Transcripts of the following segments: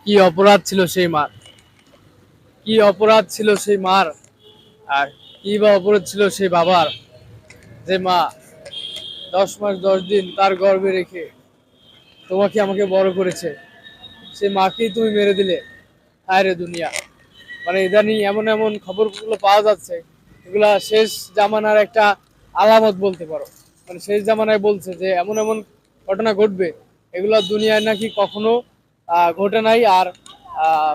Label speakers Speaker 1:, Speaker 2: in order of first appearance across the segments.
Speaker 1: কি অপরাধ ছিল সেই মার, কি অপরাধ ছিল সেই মার, আর কি বা অপরাধ ছিল সেই বাবার, যে মা 10 মাস 10 দিন তার গর্ভে রেখে তোমাকে আমাকে বড় করেছে, সে মাকেই তুমি মেরে দিলে। হায় রে দুনিয়া! মানে ইদানিং এমন এমন খবরগুলো পাওয়া যাচ্ছে, এগুলা শেষ জামানার একটা আলামত বলতে পারো। মানে শেষ জামানায় বলছে যে এমন এমন ঘটনা ঘটবে, এগুলা দুনিয়ায় নাকি কখনো ঘটে নাই। আর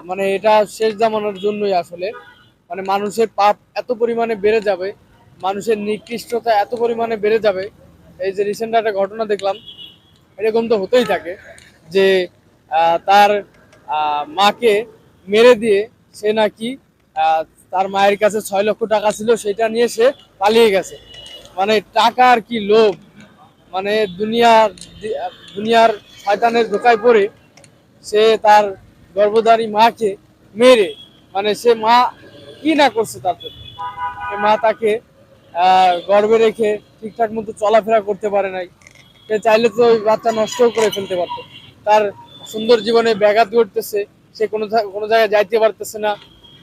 Speaker 1: মানে এটা শেষ জামানার জন্যই আসলে, মানে মানুষের পাপ এত পরিমাণে বেড়ে যাবে, মানুষের নিকৃষ্টতা এত পরিমাণে বেড়ে যাবে। এই যে রিসেন্ট একটা ঘটনা দেখলাম, এরকম তো হতেই থাকে যে তার মাকে মেরে দিয়ে সে নাকি আহ, তার মায়ের কাছে 6 লক্ষ টাকা ছিল, সেটা নিয়ে সে পালিয়ে গেছে। মানে টাকার কি লোভ! মানে দুনিয়ার শয়তানের ধোকায় পড়ে সে তার গর্ভধারী মাকে মেরে, মানে সে মা কি না করছে তার জন্য। সে মা তাকে গর্ভে রেখে ঠিকঠাক মতো চলাফেরা করতে পারে নাই। সে চাইলে তো ওই বাচ্চা নষ্টও করে ফেলতে পারতো। তার সুন্দর জীবনে ব্যাঘাত ঘটতেছে, সে কোনো জায়গায় যাইতে পারতেছে না,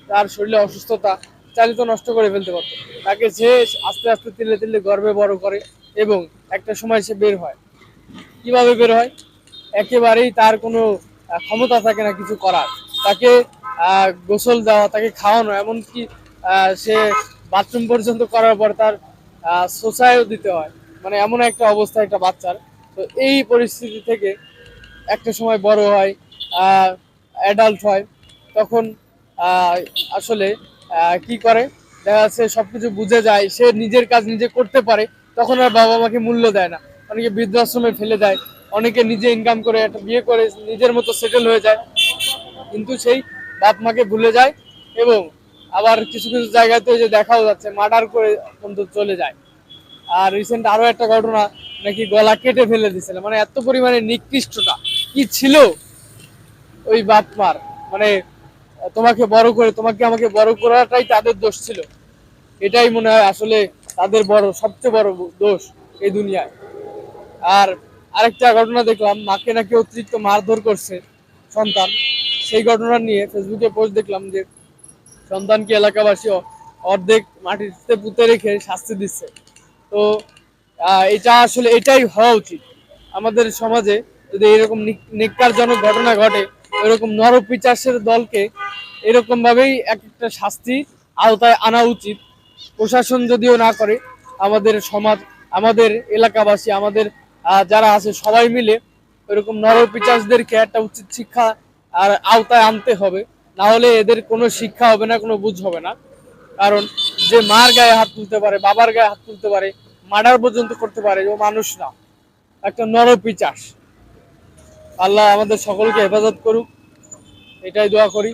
Speaker 1: তার শরীরে অসুস্থতা, চাইলে তো নষ্ট করে ফেলতে পারতো। তাকে সে আস্তে আস্তে তিলে তিলে গর্ভে বড় করে, এবং একটা সময় সে বের হয়। কিভাবে বের হয়? একেবারেই তার কোনো ক্ষমতা থাকে না কিছু করার। তাকে গোসল দেওয়া, তাকে খাওয়ানো, এমনকি সে বাথরুম পর্যন্ত করার পর তার শোষায়ও দিতে হয়। মানে এমন একটা অবস্থা একটা বাচ্চার। তো এই পরিস্থিতি থেকে একটা সময় বড় হয়, অ্যাডাল্ট হয়, তখন আহ, আসলে কি করে, দেখা যাচ্ছে সবকিছু বুঝে যায়, সে নিজের কাজ নিজে করতে পারে, তখন আর বাবা মাকে মূল্য দেয় না। অনেকে বৃদ্ধাশ্রমে ফেলে দেয়, অনেকে নিজে ইনকাম করে একটা বিয়ে করে নিজের মতো সেটেল হয়ে যায়, কিন্তু সেই বাপ মাকে ভুলে যায়। এবং আবার কিছু কিছু জায়গায় তো এই যে দেখাও যাচ্ছে, মার্ডার করে কিন্তু চলে যায়। আর রিসেন্ট আরো একটা ঘটনা, নাকি গলা কেটে ফেলে দিছিল। মানে এত পরিমাণে নিকৃষ্টতা কি ছিল ওই বাপ মার! মানে তোমাকে বড় করে, তোমাকে আমাকে বড় করাটাই তাদের দোষ ছিল। এটাই মনে হয় আসলে তাদের সবচেয়ে বড় দোষ এই দুনিয়ায়। আর আরেকটা ঘটনা দেখলাম, মাকে নাকি অতিরিক্ত মারধর করছে সন্তান। সেই ঘটনা নিয়ে ফেসবুকে পোস্ট দেখলাম যে সন্তানকে এলাকাবাসী অর্ধেক মাটিতে পুঁতে রেখে শাস্তি দিচ্ছে। তো এটা আসলে এটাই হওয়া উচিত আমাদের সমাজে। যদি এরকম নিক্কারজনক ঘটনা ঘটে, এরকম নরপিচাসের দলকে এরকম ভাবেই এক একটা শাস্তি আওতায় আনা উচিত। প্রশাসন যদিও না করে, আমাদের সমাজ, আমাদের এলাকাবাসী, আমাদের যারা আছে সবাই মিলে এরকম নরপিচাসদেরকে একটা উচিত শিক্ষা আর আওতায় আনতে হবে। না হলে এদের কোনো শিক্ষা হবে না, কোনো বুঝ হবে না। কারণ যে মার গায়ে হাত তুলতে পারে, বাবার গায়ে হাত তুলতে পারে, মার্ডার পর্যন্ত করতে পারে, ও মানুষ না, একটা নরপিচাস। আল্লাহ আমাদের সকলকে হেফাজত করুক, এটাই দোয়া করি।